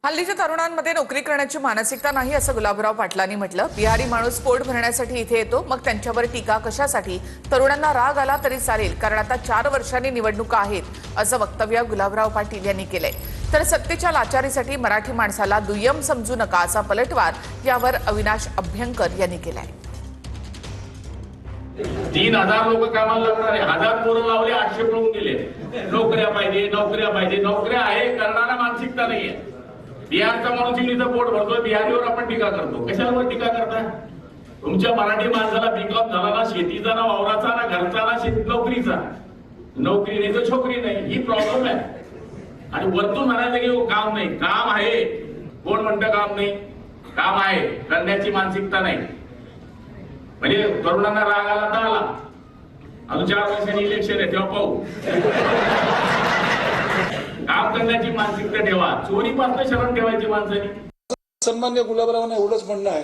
हल्लीच्या तरुणांमध्ये नोकरी करण्याची मानसिकता नाही असं गुलाबराव पाटलांनी म्हटलं। बिहारी माणूस पोट भरण्यासाठी इथे येतो, मग त्यांच्यावर टीका कशासाठी? तरुणांना राग आला तरी चालेल, कारण आता 4 वर्षांनी निवडणुका आहेत असं वक्तव्य गुलाबराव पाटील यांनी केलंय। तर सत्तेच्या लाचारीसाठी मराठी माणसाला दुय्यम समजू नका असा पलटवार यावर अविनाश अभ्यंकर यांनी केलाय। 3000 लोक कामाला लागणार आहे, 1000 पोरं लावले, 800 पळून गेले। नोकऱ्या पाहिजे, नोकऱ्या पाहिजे, नोकऱ्या आहे, करणारा मानसिकता नाहीये। बिहारचा माणूस इथं पोट भरतोय, बिहारीवर आपण टीका करतो। कशावर टीका करताय? तुमच्या मराठी माणसाला बीकॉम झाला ना, शेतीचा ना, वावराचा ना, घरचा ना, नोकरीचा, नोकरी नाही तर छोकरी नाही, ही प्रॉब्लेम आहे। आणि वरतून म्हणायचं की काम नाही, काम आहे। कोण म्हणतं काम नाही? काम आहे, करण्याची मानसिकता नाही। म्हणजे तरुणांना राग आला तर आला, अजून 4 वर्षांनी इलेक्शन आहे, तेव्हा पाहू। काम करण्याची मानसिकता ठेवा, चोरीपासून शरण ठेवायची माणसाने। सन्मान्य गुलाबरावांना एवढंच म्हणणं आहे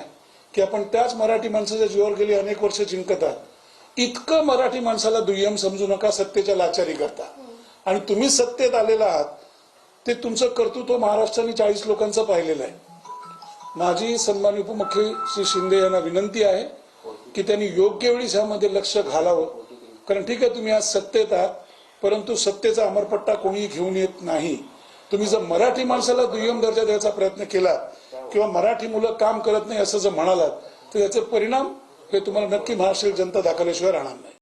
की आपण त्याच मराठी माणसाच्या जीवावर गेली अनेक वर्ष जिंकत आहात। इतकं मराठी माणसाला दुय्यम समजू नका, सत्तेच्या लाचारी करता। आणि तुम्ही सत्तेत आलेला आहात ते तुमचं कर्तृत्व महाराष्ट्राने 40 लोकांचं पाहिलेलं आहे। माझी सन्माननीय उपमुख्यमंत्री श्री शिंदे यांना विनंती आहे की त्यांनी योग्य वेळी यामध्ये लक्ष घालावं। कारण ठीक आहे, तुम्ही आज सत्तेत आहात, परंतु सत्तेचा अमरपट्टा कोणी घेऊन येत नाही। तुम्ही जर मराठी माणसाला दुय्यम दर्जा द्यायचा प्रयत्न केला किंवा मराठी मुलं काम करत नाही असं जर म्हणालात तर याचे परिणाम हे तुम्हाला नक्की महाराष्ट्राची जनता दाखवल्याशिवाय राहणार नाही।